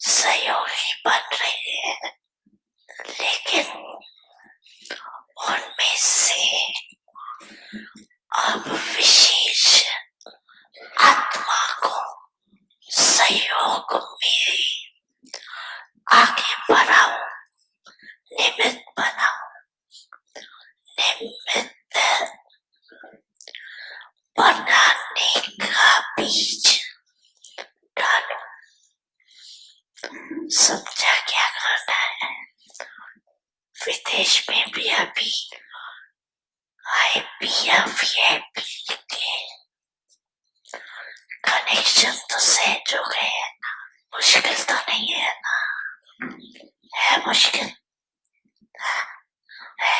सहयोगी बन रही है, लेकिन उनमें से अब विशेष आत्मा को सहयोग में आगे बढ़ाओ, निमित्त बनाओ, निमित्त बनाने का बीज डालो। समझा क्या करना है? विदेश में भी अभी अव्यक्त के कनेक्शन तो सहज हो गए हैं ना, मुश्किल तो नहीं है ना? है मुश्किल? है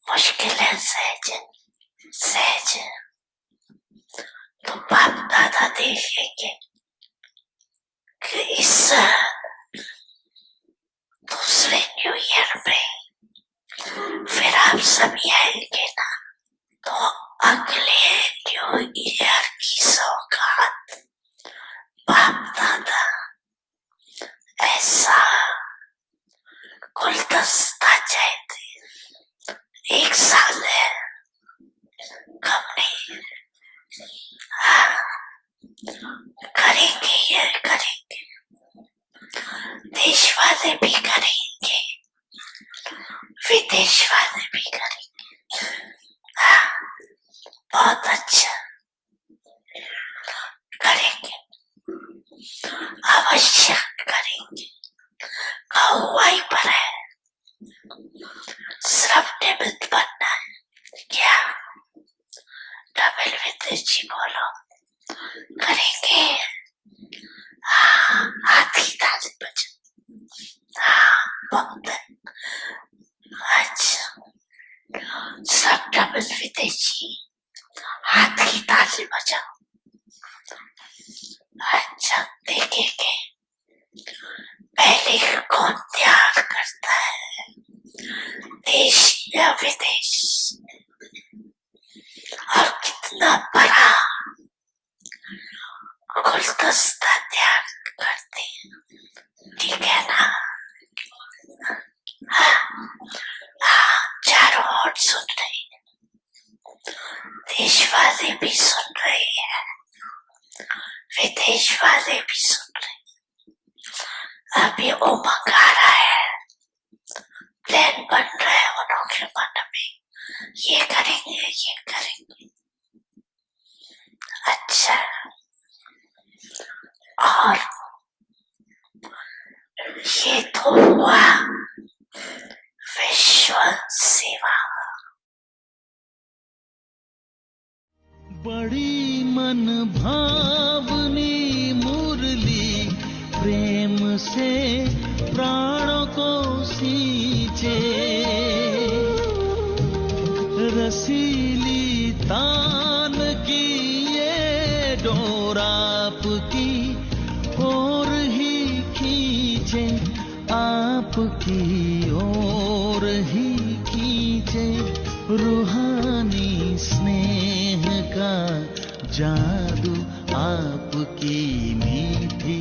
मुश्किल है सहज सहज। तो बाप दादा देखेंगे कि इस दूसरे न्यू ईयर में फिर आप सभी आएंगे ना, तो अगले न्यू ईयर की सौगात बाप दादा ऐसा गुलदस्ता चाहते। एक साल है, कम नहीं। करेंगे, ये करेंगे, देश वाले भी करेंगे, विदेश वाले भी करेंगे। बहुत अच्छा करेंगे, अवश्य करेंगे। हुआई पर है, सिर्फ निमित्त बनना है। क्या डबल विदेश जी बोलो? करेंगे। हाथ की ताली बजा। बहुत अच्छा, सब डबल विदेशी हाथ की ताली बजाओ। अच्छा, देखेंगे पहले कौन त्याग करता है, देश या विदेश, और कितना बड़ा गुलदस्ता त्याग करते हैं। ठीक है ना? चारों ओर सुन रहे हैं, देश वाले भी सुन रहे हैं, विदेश वाले भी सुन रहे हैं। अभी उमंग आ रहा है, प्लान बन रहा है उनों के मन में, ये करेंगे, ये करेंगे। अच्छा, और ये तो हुआ विश्व सेवा। बड़ी मन भावनी मुरली प्रेम से प्राणों को सींचे, रसीली तान की ये डोर आपकी ओर ही खींचे, आपकी ओर ही खींचे। रूहानी स्नेह का जादू आपकी मीठी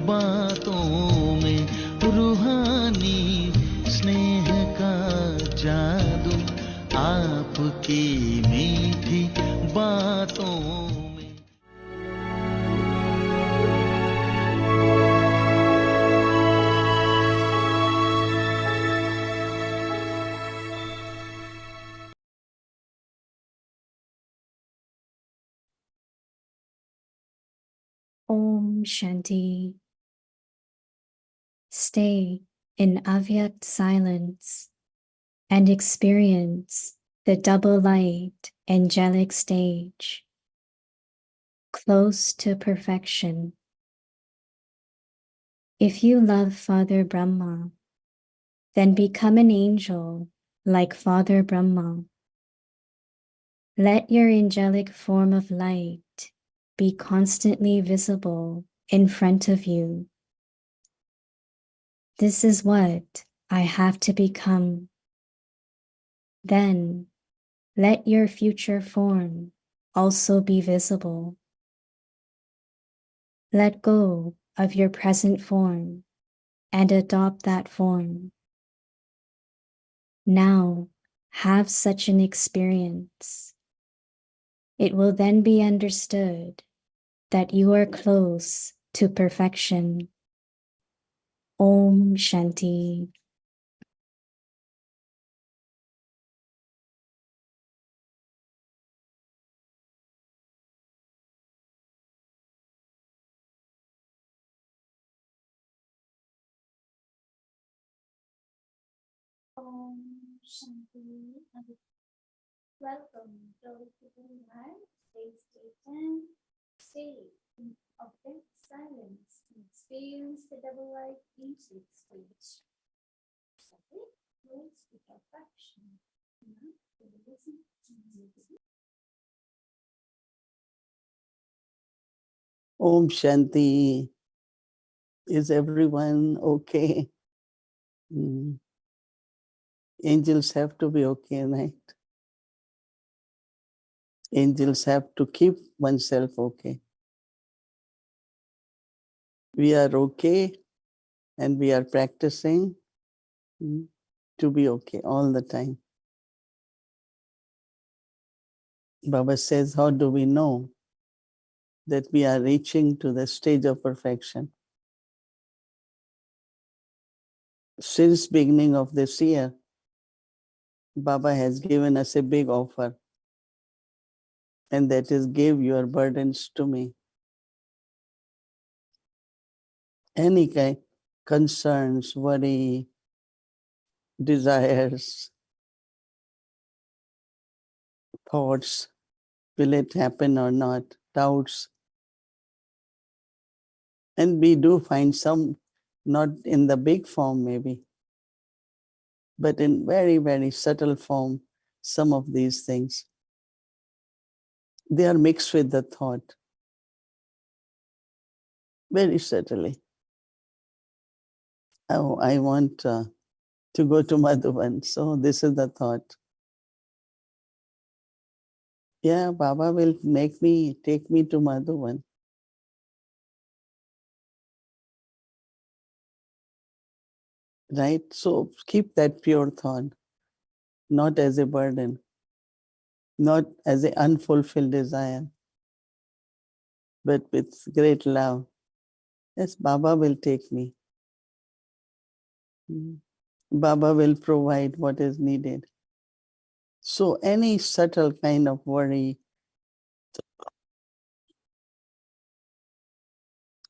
बातों में, रूहानी स्नेह का जादू आपकी मीठी बातों में। Om Shanti. Stay in Avyakt silence and experience the double light angelic stage, close to perfection. If you love Father Brahma, then become an angel like Father Brahma. Let your angelic form of light be constantly visible in front of you. This is what I have to become. Then let your future form also be visible. Let go of your present form and adopt that form. Now, have such an experience. It will then be understood that you are close to perfection. Om Shanti. Om Shanti. Welcome to the live. Stay tuned. Stay in object silence and experience the double light music stage. Subject close to perfection. Now, we listen to music. Om Shanti. Is everyone okay? Angels have to be okay, right? Angels have to keep oneself okay. We are okay and we are practicing to be okay all the time. Baba says, how do we know that we are reaching to the stage of perfection? Since beginning of this year, Baba has given us a big offer, and that is give your burdens to me. Any kind, concerns, worry, desires, thoughts, will it happen or not, doubts. And we do find some, not in the big form maybe, but in very, very subtle form, some of these things. They are mixed with the thought, very subtly. Oh, I want to go to Madhuban, so this is the thought. Yeah, Baba will take me to Madhuban. Right? So keep that pure thought, not as a burden, not as an unfulfilled desire, but with great love. Yes, Baba will take me. Baba will provide what is needed. So any subtle kind of worry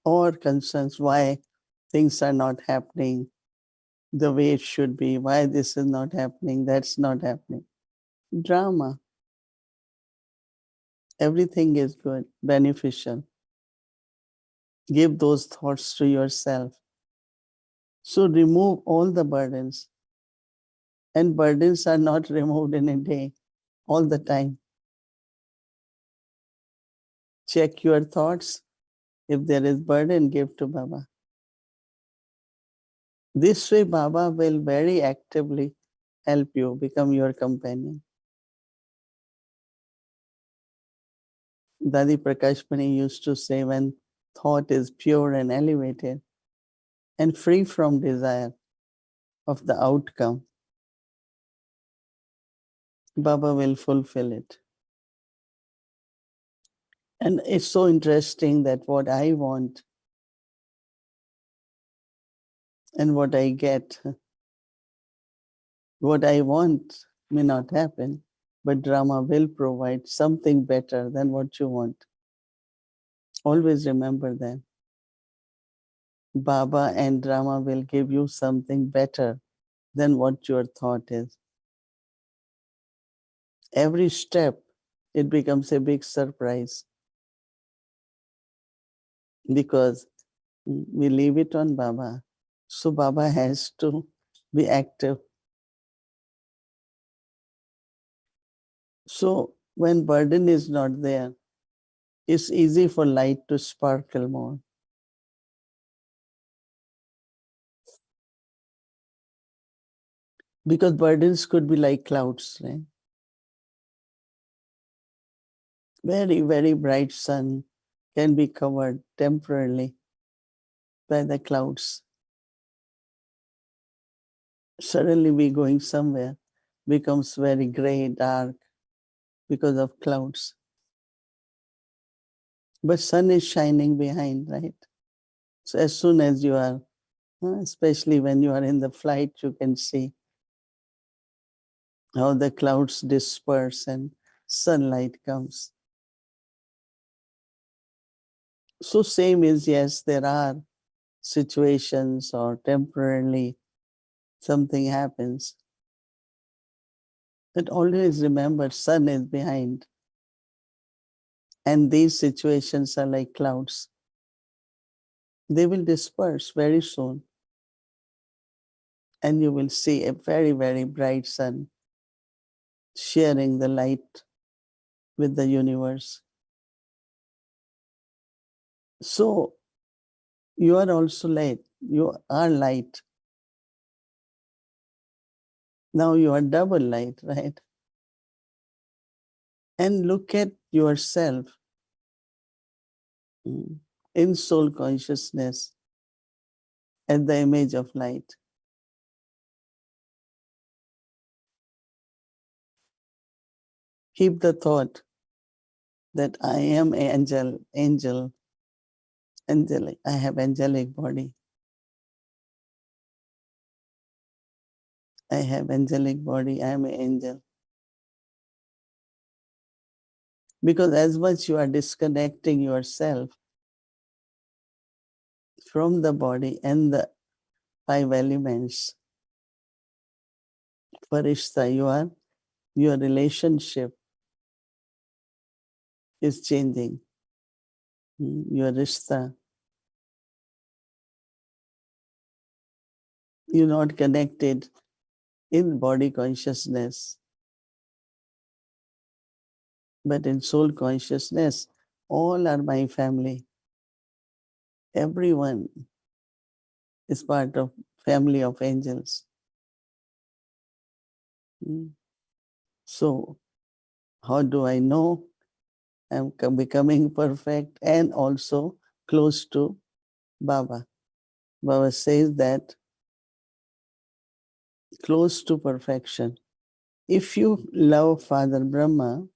or concerns why things are not happening the way it should be, why this is not happening, that's not happening. Drama. Everything is good, beneficial. Give those thoughts to yourself. So remove all the burdens. And burdens are not removed in a day, all the time. Check your thoughts. If there is burden, give to Baba. This way, Baba will very actively help you become your companion. Dadi Prakashmani used to say, when thought is pure and elevated and free from desire of the outcome, Baba will fulfill it. And it's so interesting that what I want and what I get, what I want may not happen, but drama will provide something better than what you want. Always remember that. Baba and drama will give you something better than what your thought is. Every step, it becomes a big surprise because we leave it on Baba. So Baba has to be active. So when burden is not there, it's easy for light to sparkle more. Because burdens could be like clouds, right? Very, very bright sun can be covered temporarily by the clouds. Suddenly we going somewhere, becomes very gray, dark because of clouds. But sun is shining behind, right? So as soon as you are, especially when you are in the flight, you can see how the clouds disperse and sunlight comes. So same is, yes, there are situations or temporarily something happens. But always remember, sun is behind. And these situations are like clouds. They will disperse very soon. And you will see a very, very bright sun sharing the light with the universe. So you are also light. You are light. Now you are double light, right? And look at yourself in soul consciousness as the image of light. Keep the thought that I am angelic. I have angelic body. I have angelic body. I am an angel. Because as much you are disconnecting yourself from the body and the five elements, Farishta, your relationship is changing. Your Rishta, you're not connected in body consciousness, but in soul consciousness, all are my family. Everyone is part of family of angels. So how do I know I'm becoming perfect and also close to Baba? Baba says that close to perfection. If you love Father Brahma,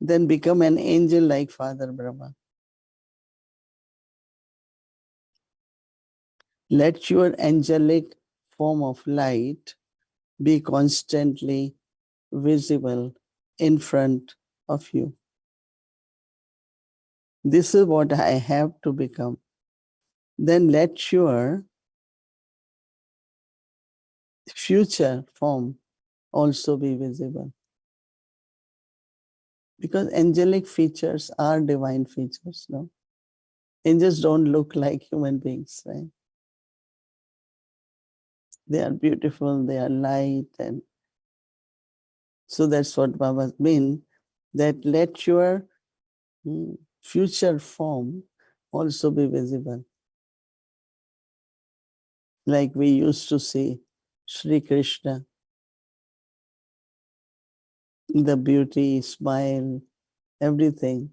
then become an angel like Father Brahma. Let your angelic form of light be constantly visible in front of you. This is what I have to become. Then let your future form also be visible. Because angelic features are divine features, no? Angels don't look like human beings, right? They are beautiful, they are light, and so that's what Baba mean, that let your future form also be visible. Like we used to see Sri Krishna, the beauty, smile, everything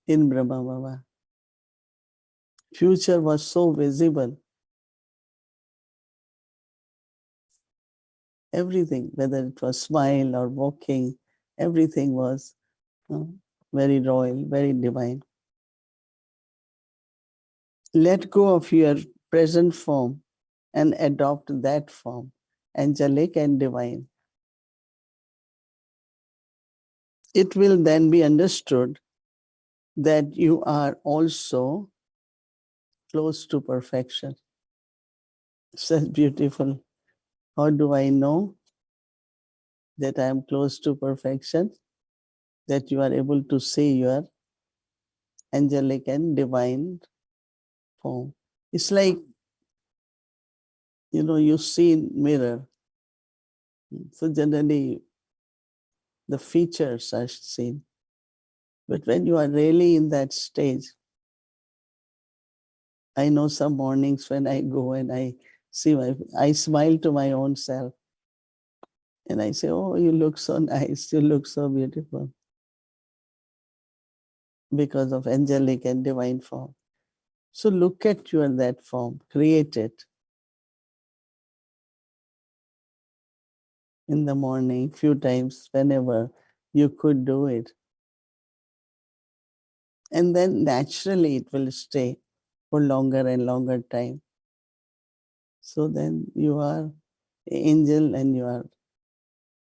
in Brahma Baba. Future was so visible. Everything, whether it was smile or walking, everything was very royal, very divine. Let go of your present form and adopt that form, angelic and divine. It will then be understood that you are also close to perfection. Such beautiful. How do I know that I am close to perfection? That you are able to see your angelic and divine form. It's like, you see in mirror. So generally, the features are seen. But when you are really in that stage, I know some mornings when I go and I I smile to my own self. And I say, oh, you look so nice. You look so beautiful. because of angelic and divine form. So look at you in that form, create it. In the morning, few times, whenever you could do it. And then naturally it will stay for longer and longer time. So then you are angel and you are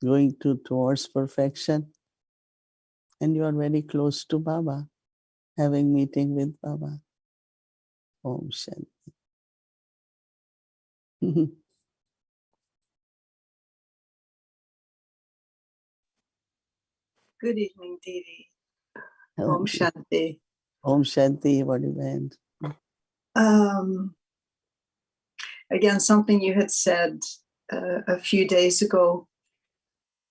going towards perfection. And you are very close to Baba, having meeting with Baba. Om Shanti. Good evening, Didi. Om Shanti. Om Shanti, what event? Again, something you had said a few days ago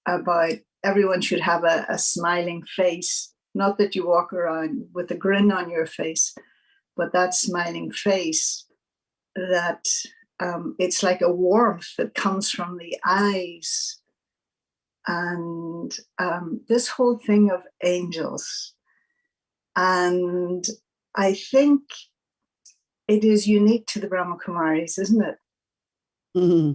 about everyone should have a smiling face. Not that you walk around with a grin on your face, but that smiling face, that it's like a warmth that comes from the eyes. And this whole thing of angels. And I think it is unique to the Brahma Kumaris, isn't it? Mm-hmm.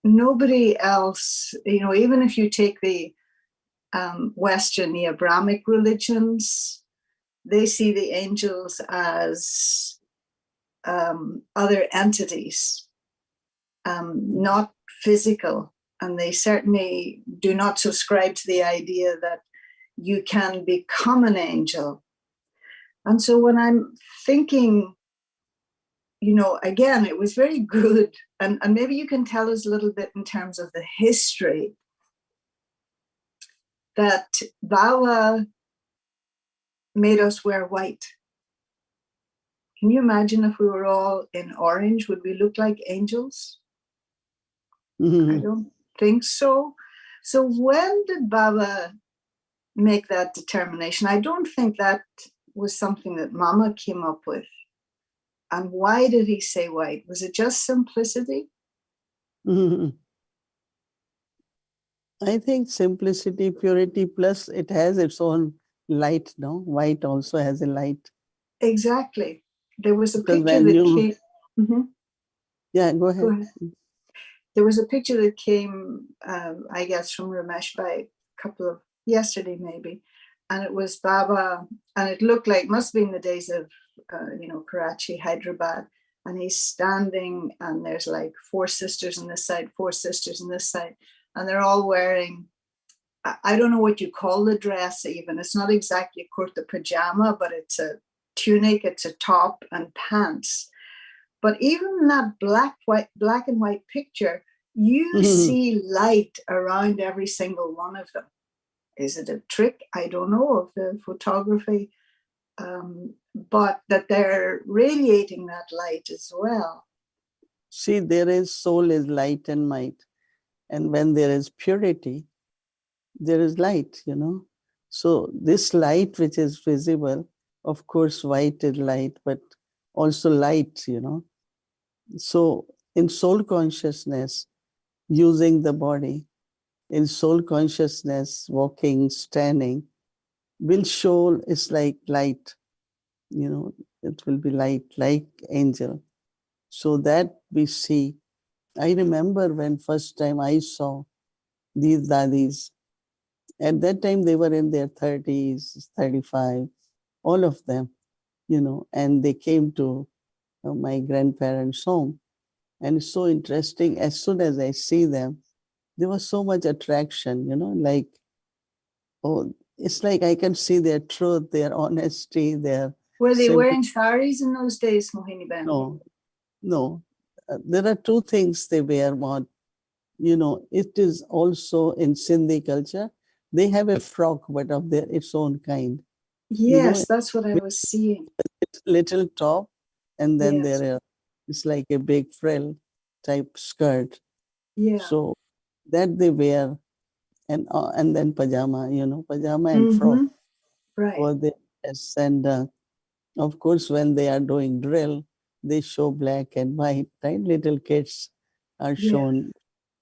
Nobody else, even if you take the Western, the Abrahamic religions, they see the angels as other entities, not physical. And they certainly do not subscribe to the idea that you can become an angel. And so when I'm thinking, again, it was very good. And maybe you can tell us a little bit in terms of the history that Baba made us wear white. Can you imagine if we were all in orange? Would we look like angels? Mm-hmm. I don't think so. So when did Baba make that determination? I don't think that was something that Mama came up with. And why did he say white? Was it just simplicity? Mm-hmm. I think simplicity, purity, plus it has its own light, no? White also has a light. Exactly. There was a Because picture when that you... came. Mm-hmm. Yeah, go Go ahead. ahead. There was a picture that came, I guess, from Ramesh by yesterday maybe, and it was Baba, and it looked like, must have been the days of, Karachi, Hyderabad, and he's standing, and there's like 4 sisters on this side, 4 sisters on this side, and they're all wearing, I don't know what you call the dress even. It's not exactly a kurta pajama, but it's a tunic, it's a top and pants. But even in that black and white picture, you see light around every single one of them. Is it a trick? I don't know of the photography, but that they're radiating that light as well. See, there is soul is light and might. And when there is purity, there is light, So this light which is visible, of course, white is light, but also light, So in soul consciousness, using the body, in soul consciousness, walking, standing, will show is like light, it will be light, like angel. So that we see. I remember when first time I saw these dadis, at that time they were in their 30s, 35, all of them, and they came to my grandparents' home. And it's so interesting. As soon as I see them, there was so much attraction, like, oh, it's like I can see their truth, their honesty, their Were they simplicity. wearing saris in those days, Mohini Ben? No. There are 2 things they wear, Maud. It is also in Sindhi culture. They have a frock, but of their its own kind. Yes, that's what I was seeing. Little top, and then Yes. it's like a big frill type skirt. Yeah. So that they wear, and then pajama, pajama and frock. Right. Or they, yes, and of course, when they are doing drill, they show black and white, right? Little kids are shown,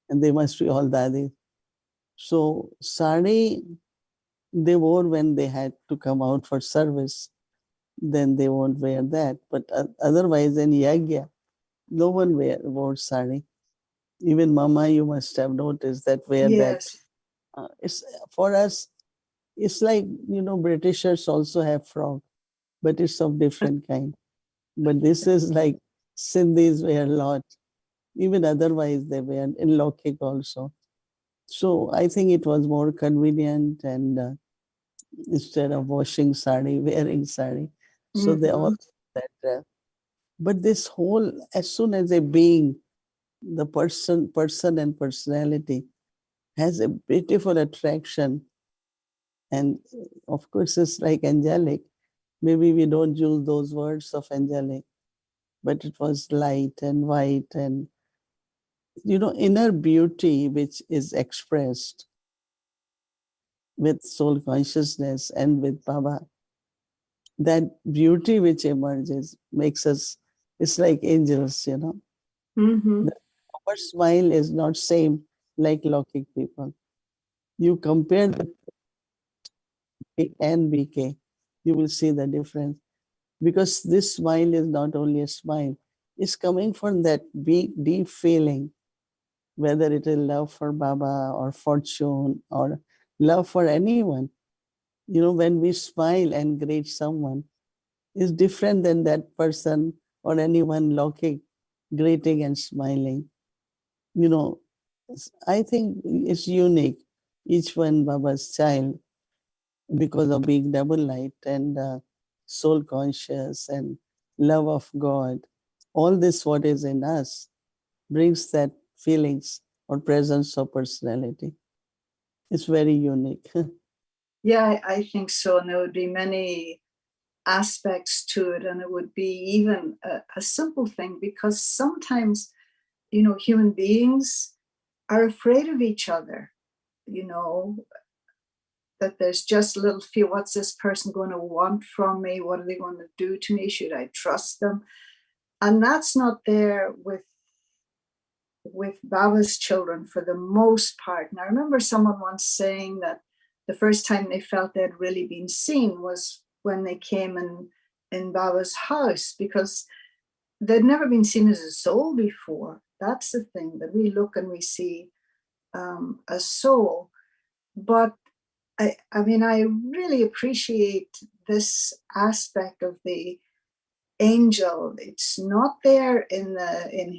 and they must be all dadis. So sari they wore when they had to come out for service. Then they won't wear that. But otherwise, in yagya, no one wore sari. Even Mama, you must have noticed that wear that. Yes. It's for us. It's like, Britishers also have frock, but it's of different kind. But this is like Sindhis wear a lot. Even otherwise, they wear in Lokik also. So I think it was more convenient, and instead of washing sari, wearing sari. So they all that. But this whole, as soon as a being, the person and personality has a beautiful attraction, and of course it's like angelic. Maybe we don't use those words of angelic, but it was light and white and inner beauty which is expressed with soul consciousness and with Baba. That beauty which emerges makes us, it's like angels. Mm-hmm. Our smile is not same like Lokik people. You compare the K and BK, you will see the difference. Because this smile is not only a smile, it's coming from that big, deep feeling, whether it is love for Baba or fortune or love for anyone. When we smile and greet someone, is different than that person or anyone looking, greeting and smiling. You know, I think it's unique. Each one Baba's child, because of being double light and soul conscious and love of God. All this, what is in us, brings that feelings or presence of personality. It's very unique. Yeah, I think so. And there would be many aspects to it, and it would be even a simple thing, because sometimes, human beings are afraid of each other, that there's just a little fear. What's this person going to want from me? What are they going to do to me? Should I trust them? And that's not there with Baba's children for the most part. And I remember someone once saying that the first time they felt they'd really been seen was when they came in Baba's house, because they'd never been seen as a soul before. That's the thing, that we look and we see a soul. But I mean, I really appreciate this aspect of the angel. It's not there in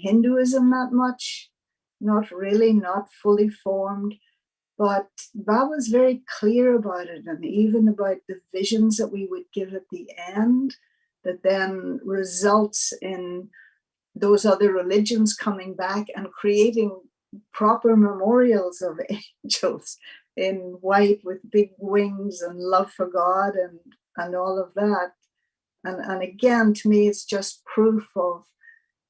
Hinduism that much, not really, not fully formed, but Baba's very clear about it, and even about the visions that we would give at the end, that then results in those other religions coming back and creating proper memorials of angels in white with big wings and love for God and all of that. And again, to me, it's just proof of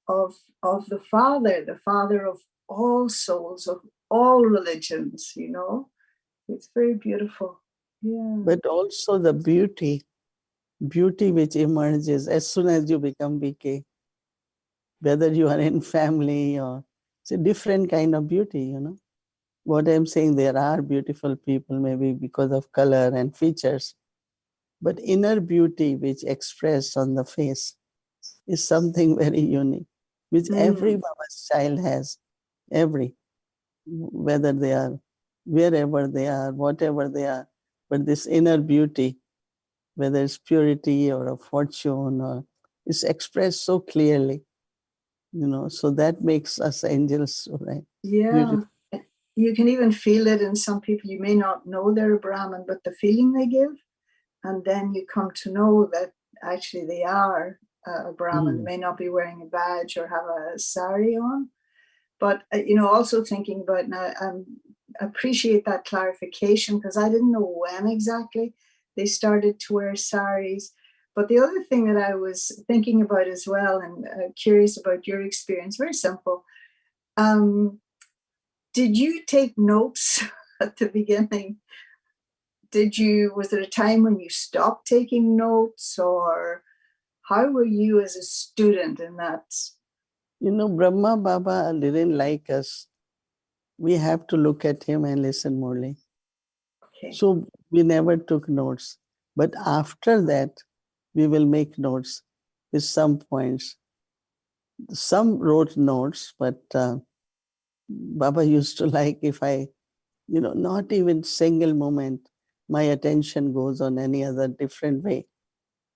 the Father of all souls, of all religions. It's very beautiful. Yeah. But also the beauty which emerges as soon as you become BK, whether you are in family or it's a different kind of beauty. What I'm saying, there are beautiful people, maybe because of color and features, but inner beauty which expressed on the face is something very unique, which every Baba's child has, whether they are, wherever they are, whatever they are, but this inner beauty, whether it's purity or a fortune, or is expressed so clearly, so that makes us angels, right? Yeah. Beautiful. You can even feel it in some people. You may not know they're a Brahmin, but the feeling they give, and then you come to know that actually they are a Brahmin. They may not be wearing a badge or have a sari on, but also thinking about, and I appreciate that clarification, because I didn't know when exactly they started to wear saris. But the other thing that I was thinking about as well, and curious about your experience, very simple. Did you take notes at the beginning? Was there a time when you stopped taking notes, or how were you as a student in that? Brahma Baba didn't like us. We have to look at him and listen morely. Okay. So We never took notes. But after that, we will make notes with some points. Some wrote notes, but Baba used to like if I, not even single moment, my attention goes on any other different way,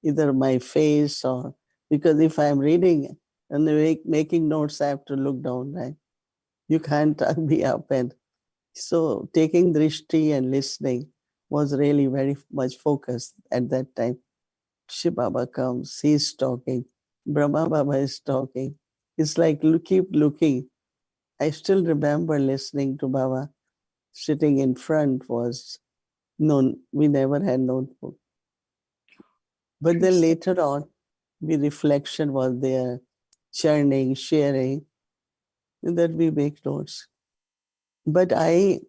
either my face or because if I'm reading and making notes, I have to look down, right? You can't be up. And so taking drishti and listening was really very much focused at that time. Shiv Baba comes, he's talking, Brahma Baba is talking. It's like keep looking. I still remember listening to Baba sitting in front was no, we never had notebook. But then later on, the reflection was there, churning, sharing, and that we make notes. But I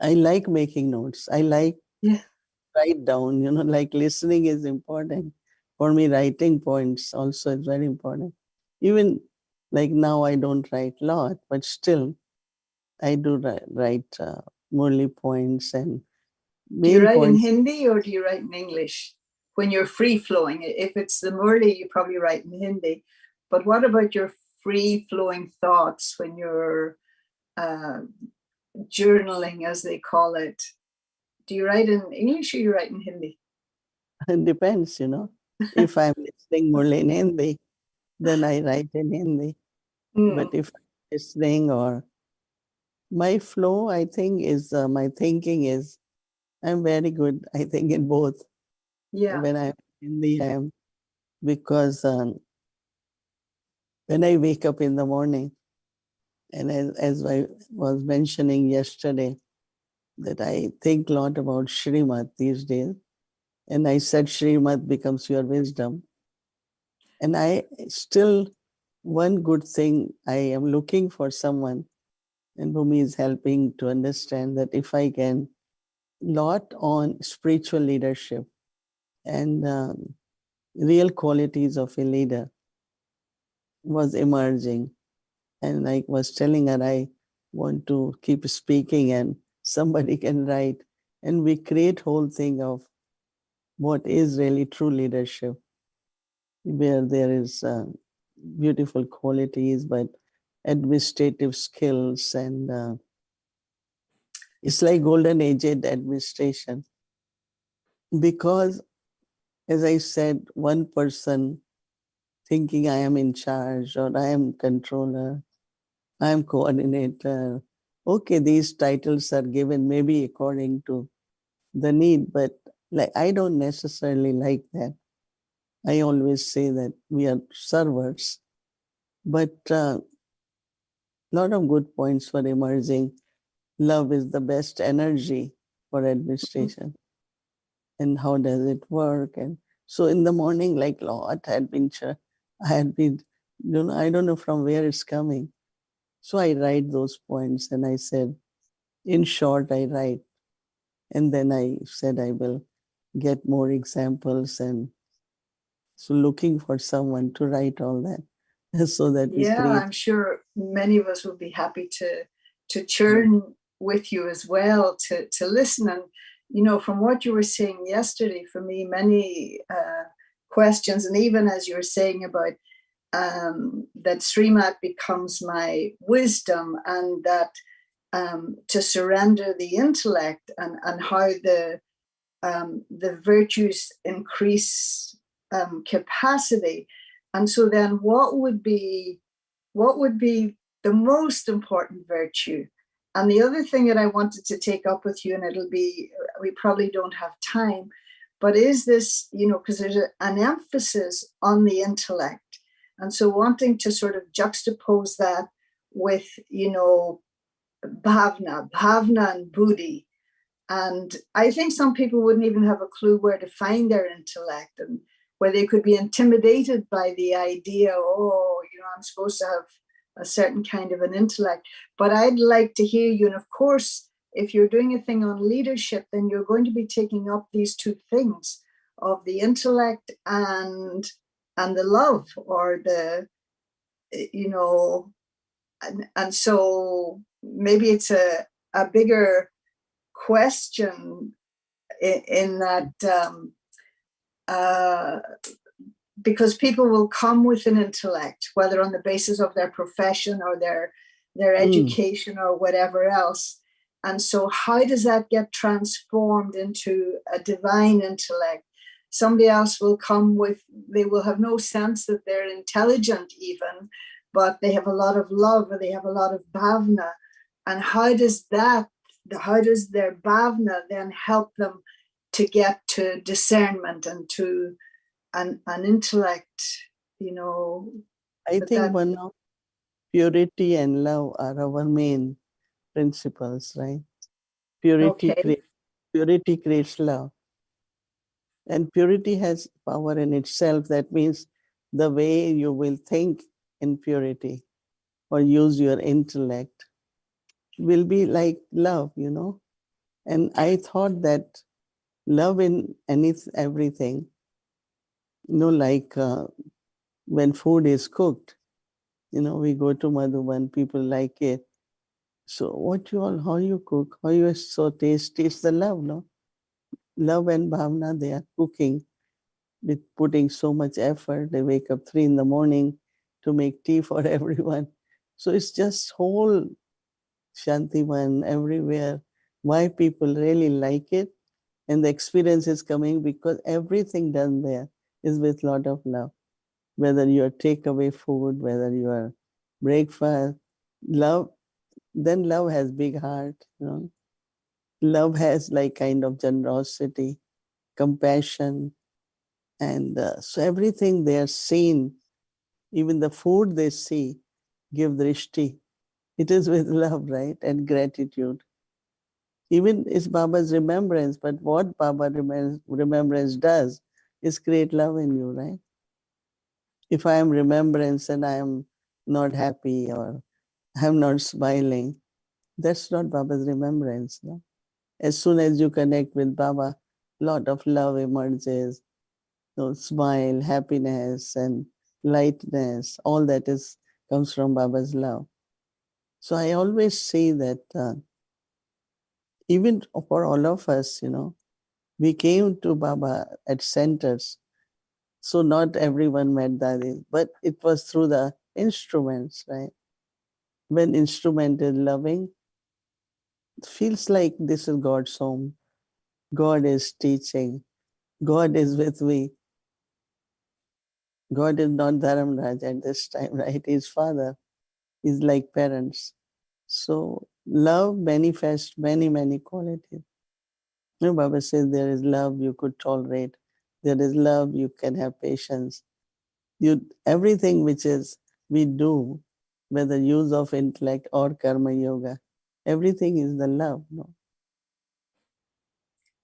like making notes. I like write down, like listening is important. For me, writing points also is very important. Even like now, I don't write a lot, but still, I do write Murli points and Do you main write in points. Hindi or do you write in English? When you're free flowing, if it's the Murli, you probably write in Hindi. But what about your free flowing thoughts when you're journaling, as they call it? Do you write in English or you write in Hindi? It depends, If I'm listening Murli in Hindi, then I write in Hindi. But if I'm listening or my flow, I think is my thinking is I'm very good. I think in both. Yeah. When I'm in Hindi, I am because when I wake up in the morning, and as I was mentioning yesterday, that I think a lot about Shrimad these days, and I said Shrimad becomes your wisdom, and I still one good thing I am looking for someone, and Bhumi is helping to understand that if I can lot on spiritual leadership and real qualities of a leader was emerging. And I was telling her, I want to keep speaking and somebody can write. And we create whole thing of what is really true leadership, where there is beautiful qualities, but administrative skills. And it's like golden age administration. Because, as I said, one person thinking I am in charge or I am controller, I am coordinator. Okay, these titles are given maybe according to the need, but like I don't necessarily like that. I always say that we are servers, but a lot of good points were emerging. Love is the best energy for administration, and how does it work? And so in the morning, like lot had been, I had been, I don't know from where it's coming. So I write those points, and I said, in short, I write. And then I said I will get more examples, and so looking for someone to write all that so that we Yeah, create. I'm sure many of us would be happy to churn with you as well, to listen. And from what you were saying yesterday, for me, many questions, and even as you were saying about that Srimat becomes my wisdom, and that to surrender the intellect, and how the virtues increase capacity. And so then what would be the most important virtue? And the other thing that I wanted to take up with you, and we probably don't have time, but is this, because there's an emphasis on the intellect. And so wanting to sort of juxtapose that with, bhavna and buddhi. And I think some people wouldn't even have a clue where to find their intellect, and where they could be intimidated by the idea, I'm supposed to have a certain kind of an intellect. But I'd like to hear you. And of course, if you're doing a thing on leadership, then you're going to be taking up these two things of the intellect and the love, or the, and so maybe it's a bigger question in that because people will come with an intellect, whether on the basis of their profession or their education or whatever else. And so how does that get transformed into a divine intellect? Somebody else will come with, they will have no sense that they're intelligent even, but they have a lot of love or they have a lot of bhavna. And how does their bhavna then help them to get to discernment and to an intellect, you know? I think one of purity and love are our main principles, right? Purity creates love. And purity has power in itself. That means the way you will think in purity or use your intellect will be like love, you know. And I thought that love in everything, you know, like when food is cooked, you know, we go to Madhuban, people like it. So how you cook, how you so tasty, it's the love, no? Love and bhavna, they are cooking with putting so much effort. They wake up 3 in the morning to make tea for everyone. So it's just whole Shantiman everywhere. Why people really like it. And the experience is coming because everything done there is with lot of love. Whether you are takeaway food, whether you are breakfast, love, then love has big heart, you know. Love has like kind of generosity, compassion, and so everything they are seen, even the food they see, give drishti. It is with love, right? And gratitude. Even it's Baba's remembrance, but what Baba remembrance does is create love in you, right? If I am remembrance and I am not happy or I'm not smiling, that's not Baba's remembrance. No? As soon as you connect with Baba, lot of love emerges. So smile, happiness, and lightness, all that is comes from Baba's love. So I always say that even for all of us, you know, we came to Baba at centers. So not everyone met Dadi, but it was through the instruments, right? When instrument is loving, it feels like this is God's home. God is teaching. God is with me. God is not Dharamraj at this time, right? His father is like parents. So love manifests many, many qualities. You know, Baba says there is love you could tolerate. There is love you can have patience. Everything which is we do, whether use of intellect or karma yoga, everything is the love. No?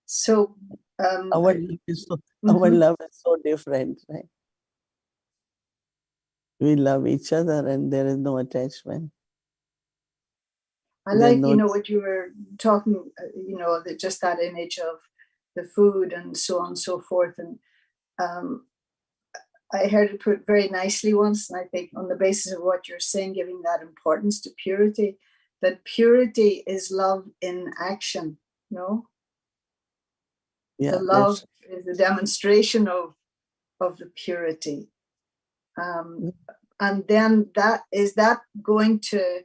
So Our love is so different, right? We love each other and there is no attachment. I like, you know, what you were talking, you know, just that image of the food and so on and so forth. And I heard it put very nicely once, and I think on the basis of what you're saying, giving that importance to purity, that purity is love in action, no? Yeah, the love is a demonstration of the purity. And then that going to,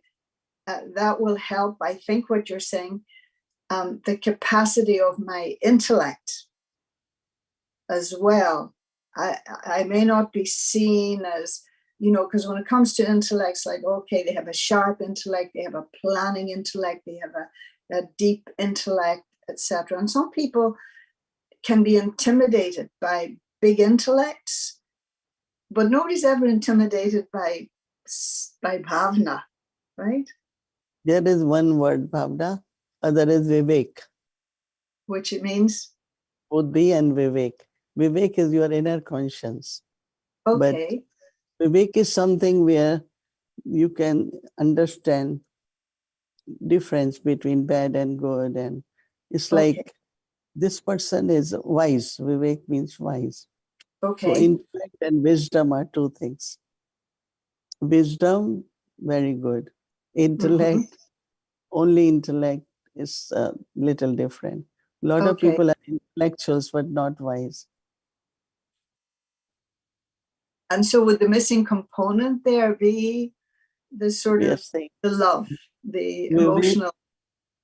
that will help, I think what you're saying, the capacity of my intellect as well. I may not be seen as, you know, because when it comes to intellects, like, okay, they have a sharp intellect, they have a planning intellect, they have a deep intellect, etc. And some people can be intimidated by big intellects, but nobody's ever intimidated by bhavna, right? There is one word, bhavna, other is vivek. Which it means? Buddhi and vivek. Vivek is your inner conscience. Okay. But vivek is something where you can understand difference between bad and good. And it's like this person is wise. Vivek means wise. Okay. So intellect and wisdom are two things. Wisdom, very good. Intellect, only intellect is a little different. A lot of Okay. people are intellectuals but not wise. And so would the missing component there be the sort We are of saying the love, the Vivek, emotional,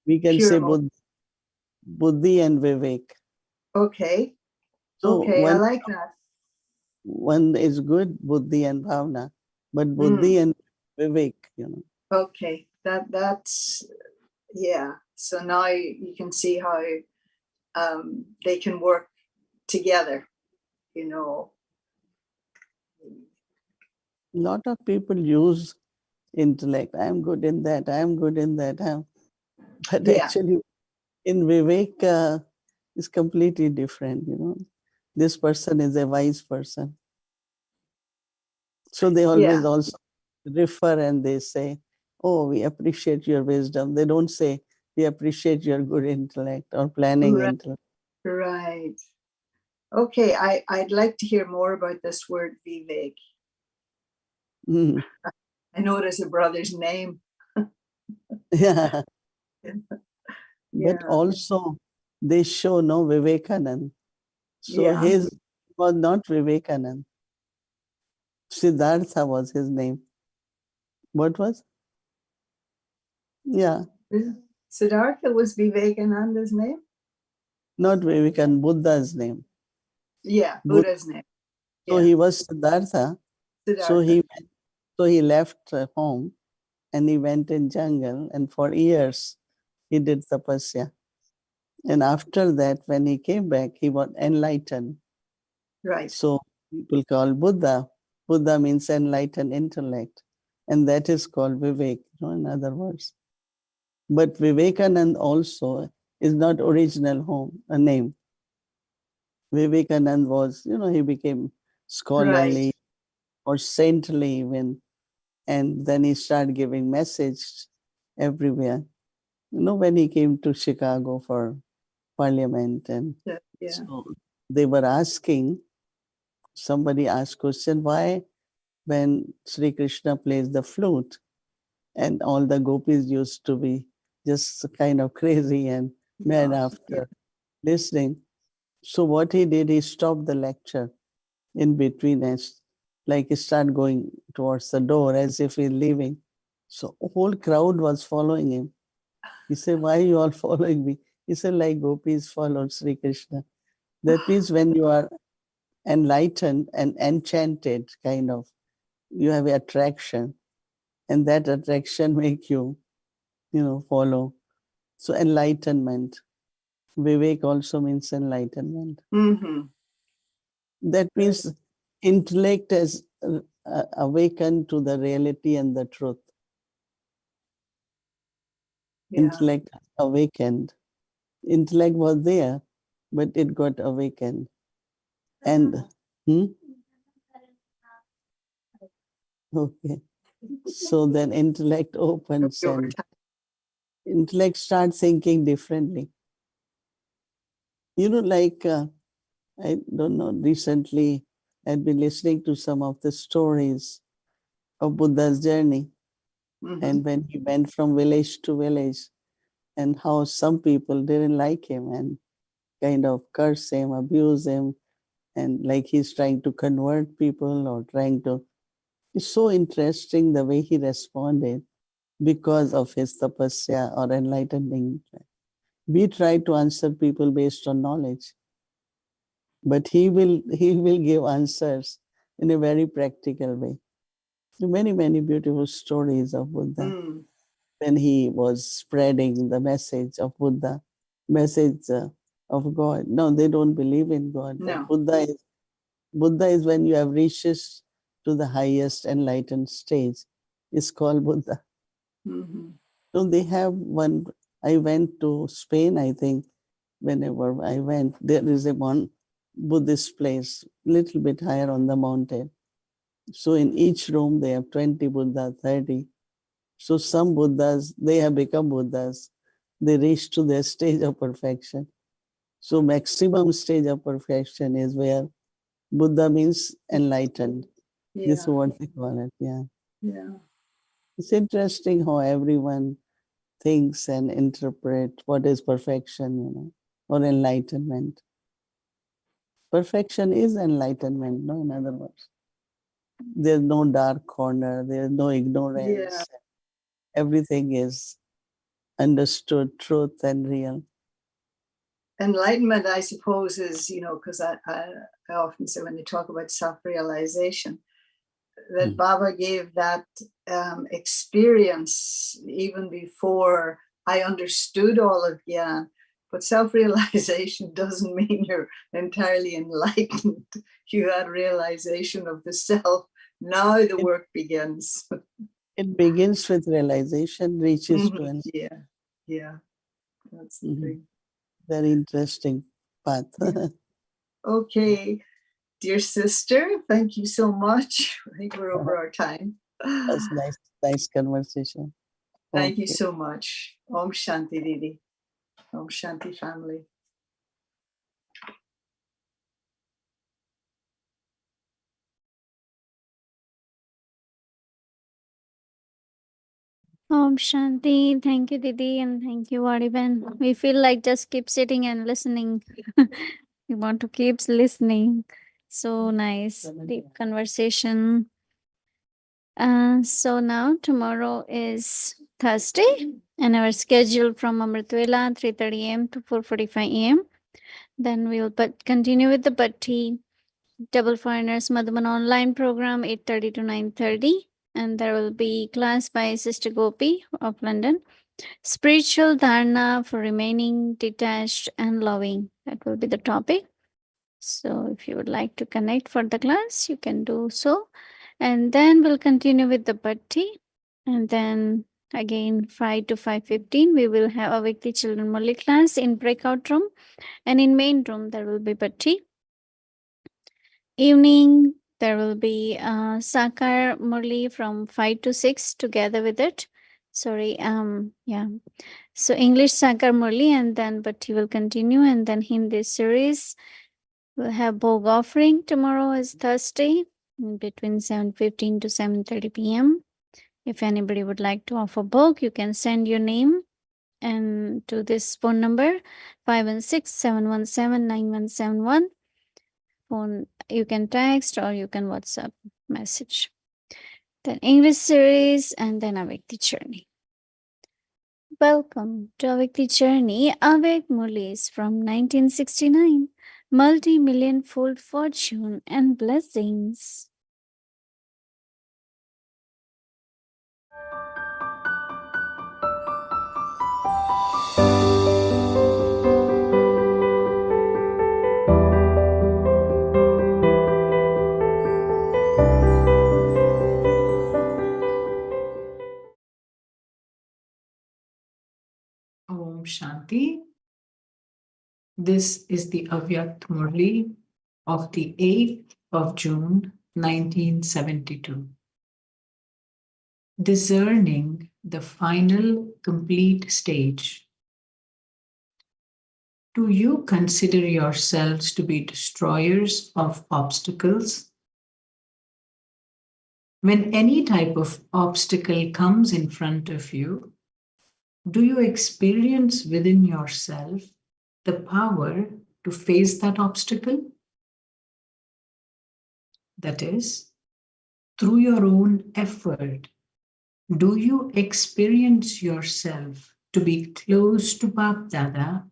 we can pure say emotion? Buddhi and Vivek. Okay. So Okay, I like that. one is good, Buddhi and Bhavna, but Buddhi and Vivek, Okay, that's yeah. So now you can see how they can work together. You know. A lot of people use intellect. I'm good in that. I'm good in that. But Yeah. actually, in Vivek is completely different. This person is a wise person. So they always also refer and they say, "Oh, we appreciate your wisdom." They don't say, "We appreciate your good intellect or planning Right. intellect." Right. Okay, I'd like to hear more about this word Vivek. Mm. I know it is a brother's name. Yeah. But Yeah. also they show no Vivekanand. So Yeah. his was not Vivekanand. Siddhartha was his name. What was? Yeah, Siddhartha was Vivekananda's name? not Vivekanand, Buddha's name. Yeah, Buddha's name. So Yeah. he was Siddhartha. So Siddhartha. he left home and he went in jungle, and for years he did tapasya. And after that, when he came back, he was enlightened. Right. So people call Buddha. Buddha means enlightened intellect. And that is called Vivek, in other words. But Vivekanand also is not original a name. Vivekanand was, he became scholarly Right. or saintly even. And then he started giving message everywhere. When he came to Chicago for parliament, and Yeah. so they were asking, somebody asked question, why when Sri Krishna plays the flute and all the gopis used to be just kind of crazy and mad after listening. So what he did, he stopped the lecture in between us, like he started going towards the door as if he's leaving. So a whole crowd was following him. He said, why are you all following me? He said, like gopis followed Sri Krishna. That means when you are enlightened and enchanted, kind of, you have attraction, and that attraction make you, follow. So enlightenment. Vivek also means enlightenment. Mm-hmm. That means intellect has awakened to the reality and the truth. Yeah. Intellect awakened. Intellect was there, but it got awakened. And okay. So then intellect opens and intellect starts thinking differently. Like I don't know, recently I'd been listening to some of the stories of Buddha's journey. Mm-hmm. And when he went from village to village, and how some people didn't like him and kind of curse him, abuse him, and like he's trying to convert people or trying to. It's so interesting the way he responded because of his tapasya or enlightening. We try to answer people based on knowledge, but he will give answers in a very practical way. Many, many beautiful stories of Buddha when he was spreading the message of Buddha, message of God. No, they don't believe in God, but Buddha is when you have reached to the highest enlightened stage. It's called Buddha. Mm-hmm. So they have one. I went to Spain, I think, whenever I went, there is a one Buddhist place, little bit higher on the mountain. So in each room, they have 20 Buddha, 30. So some Buddhas, they have become Buddhas. They reach to their stage of perfection. So maximum stage of perfection is where Buddha means enlightened. This is what they call it. Yeah. Yeah. It's interesting how everyone thinks and interpret what is perfection, or enlightenment. Perfection is enlightenment, no, in other words. There's no dark corner, there's no ignorance. Yeah. Everything is understood, truth and real. Enlightenment, I suppose, is, because I often say when they talk about self-realization, that Baba gave that experience even before I understood all of Gyan. But self-realization doesn't mean you're entirely enlightened. You had realization of the self. Now the work begins. It begins with realization, reaches to an Yeah, that's the thing. very interesting path. Okay, dear sister, thank you so much. I think we're over our time. That's nice conversation. Thank you so much. Om Shanti, Didi. Om Shanti, family. Om Shanti. Thank you, Didi, and thank you, Vadiben. We feel like just keep sitting and listening. We want to keep listening. So nice, deep conversation. So now tomorrow is Thursday, and our schedule from Amritvela 3:30 a.m. to 4:45 a.m. Then we'll continue with the Bhatti Double Foreigners Madhuban online program 8:30 to 9:30. And there will be class by Sister Gopi of London. Spiritual Dharana for remaining detached and loving. That will be the topic. So if you would like to connect for the class, you can do so. And then we'll continue with the Bhatti. And then again 5 to 5:15, we will have a Avyakt Children Murli class in breakout room. And in main room, there will be Bhatti. Evening, there will be Sakar Murli from 5 to 6 together with it. Sorry, yeah. So English Sakar Murli, and then Bhatti will continue, and then Hindi series. We'll have Bhog offering tomorrow is Thursday between 7:15 to 7:30 p.m. If anybody would like to offer Bhog, you can send your name and to this phone number 516-717-9171. Phone, you can text or you can WhatsApp message. Then English series and then Avyakt journey. Welcome to Avyakt journey. Avyakt Murlis from 1969. Multi-million-fold fortune and blessings. Om Shanti. This is the Avyakt Murli of the 8th of June, 1972. Discerning the final complete stage. Do you consider yourselves to be destroyers of obstacles? When any type of obstacle comes in front of you, do you experience within yourself the power to face that obstacle? That is, through your own effort, do you experience yourself to be close to Bap Dada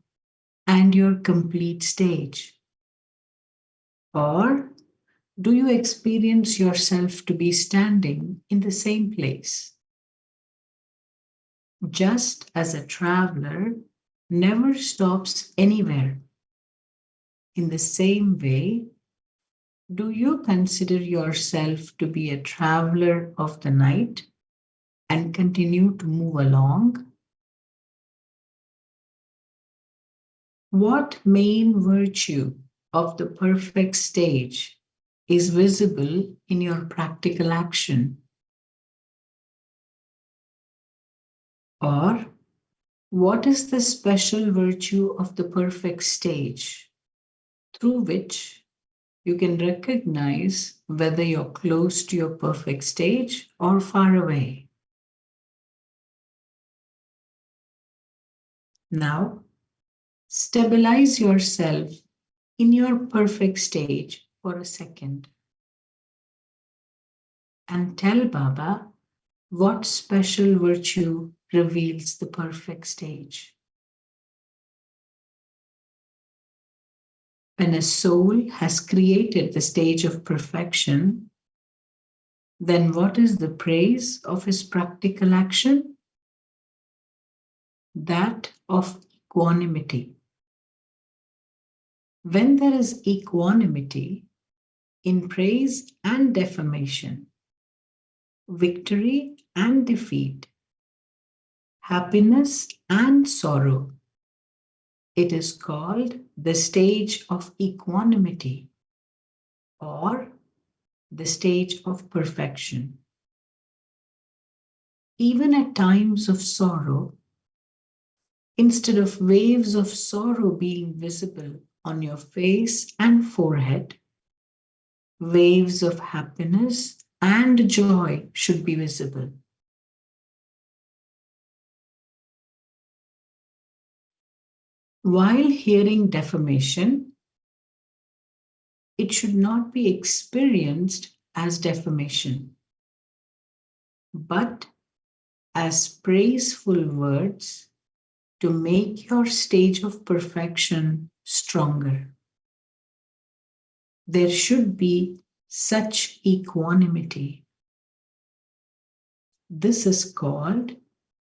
and your complete stage? Or do you experience yourself to be standing in the same place? Just as a traveler never stops anywhere, in the same way, do you consider yourself to be a traveler of the night and continue to move along? What main virtue of the perfect stage is visible in your practical action? Or what is the special virtue of the perfect stage through which you can recognize whether you're close to your perfect stage or far away? Now, stabilize yourself in your perfect stage for a second and tell Baba what special virtue reveals the perfect stage. When a soul has created the stage of perfection, then what is the praise of his practical action? That of equanimity. When there is equanimity in praise and defamation, victory and defeat, happiness and sorrow, it is called the stage of equanimity or the stage of perfection. Even at times of sorrow, instead of waves of sorrow being visible on your face and forehead, waves of happiness and joy should be visible. While hearing defamation, it should not be experienced as defamation, but as praiseful words to make your stage of perfection stronger. There should be such equanimity. This is called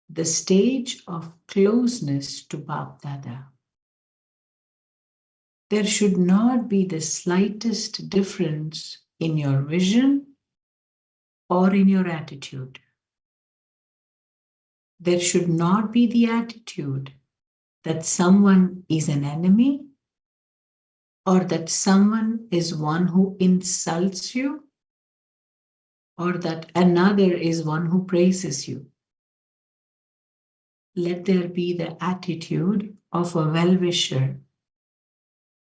the stage of closeness to Bap Dada. There should not be the slightest difference in your vision or in your attitude. There should not be the attitude that someone is an enemy or that someone is one who insults you or that another is one who praises you. Let there be the attitude of a well-wisher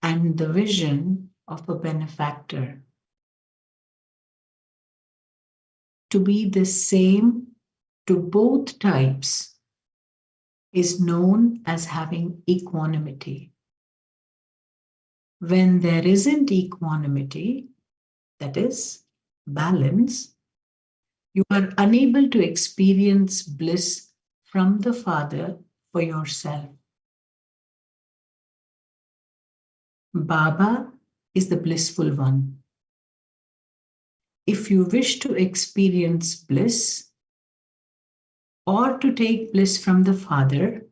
and the vision of a benefactor. To be the same to both types is known as having equanimity. When there isn't equanimity, that is, balance, you are unable to experience bliss from the Father for yourself. Baba is the blissful one. If you wish to experience bliss or to take bliss from the Father,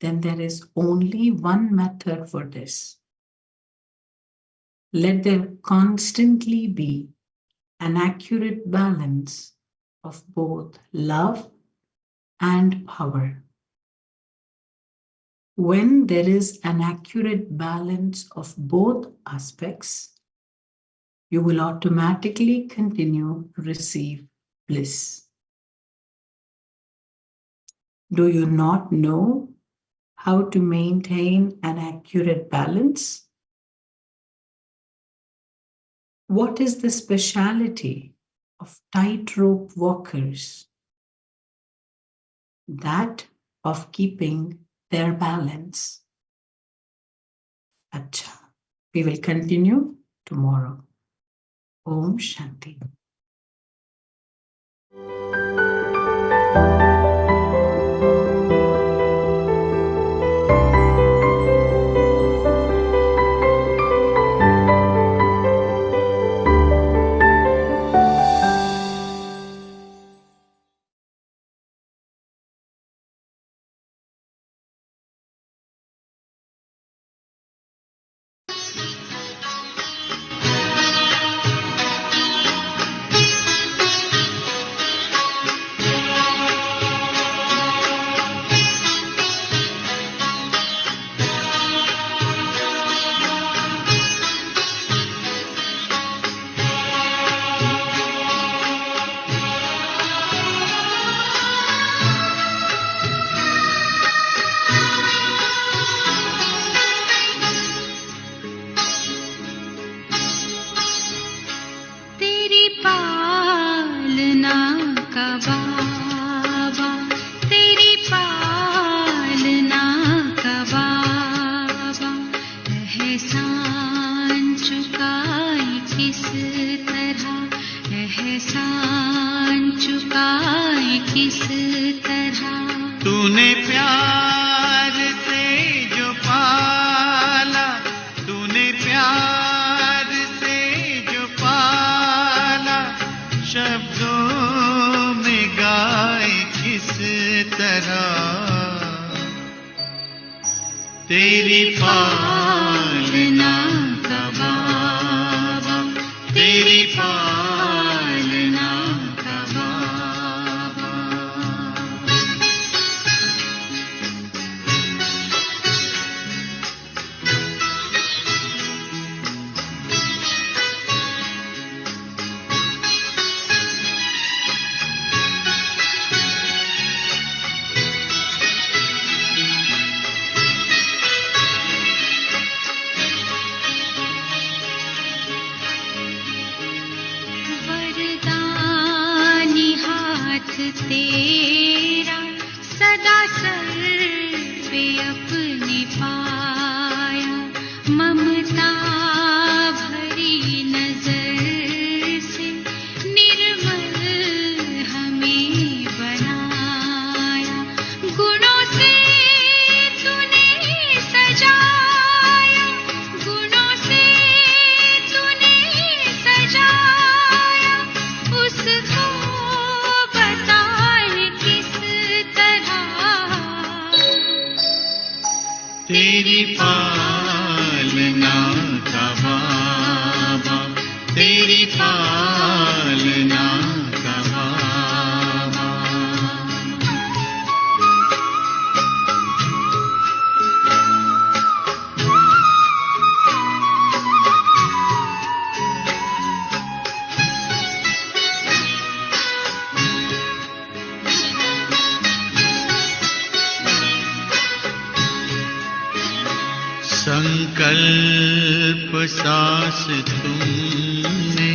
then there is only one method for this. Let there constantly be an accurate balance of both love and power. When there is an accurate balance of both aspects, you will automatically continue to receive bliss. Do you not know how to maintain an accurate balance? What is the speciality of tightrope walkers? That of keeping their balance. Acha. We will continue tomorrow. Om Shanti. तेरी पालना का बाबा, तेरी पालना का बाबा। वरदानी हाथ तेरा सदा sir पे अपने पाया, ममता भरी नजर से निर्मल हमें बनाया। गुणों से तूने सजाया, गुणों से तूने सजाया, उसको बताए किस तरह। तेरी पालना का बाबा, तेरी पालना का बाबा। संकल्प सांस तुमने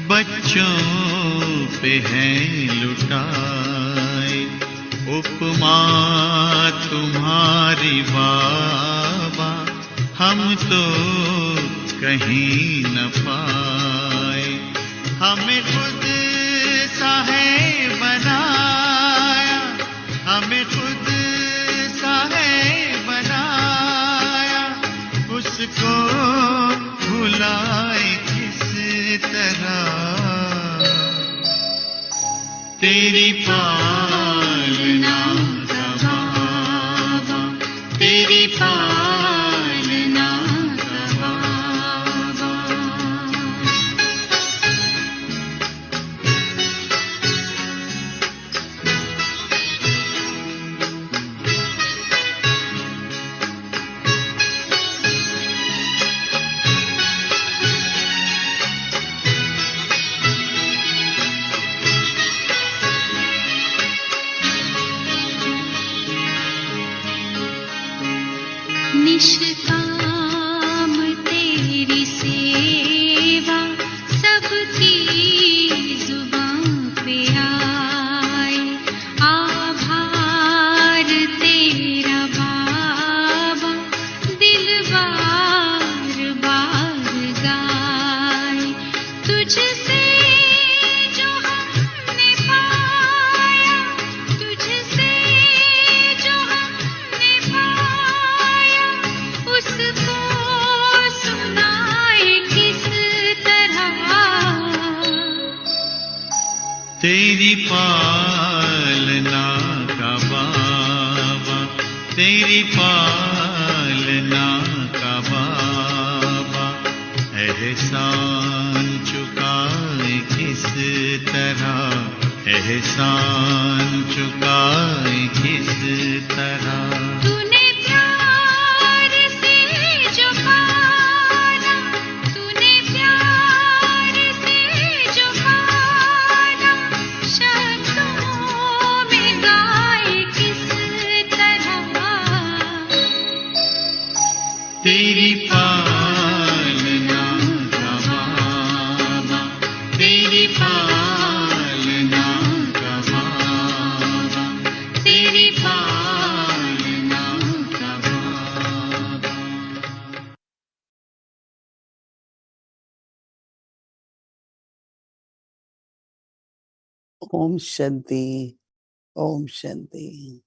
बच्चों पे है लुटाए, उपमा तुम्हारी बाबा हम तो कहीं न पाए। हमें खुद सा है बनाया, हमें खुद सा है बनाया, उसको भुलाए किस तरह। तेरी पालना का बाबा, तेरी पालना का बाबा। निष्काम तेरी सेवा सबकी जुबां पे आए, आभार तेरा बाबा दिल बार बार गाए। तुझसे जो हमने पाया, तुझसे जो हमने पाया, उसको सुनाए किस तरह। तेरी पालना का बाबा, तेरी पालना का बाबा। एहसान चुकाए किस तरह, एहसान चुकाए किस तरह। तूने प्यार से जो पाला, तूने प्यार से जो पाला, शब्दों में गाए किस तरह। तेरी पालना का बाबा, तेरी पालना का बाबा, तेरी पालना का बाबा। Om Shanti. Om Shanti.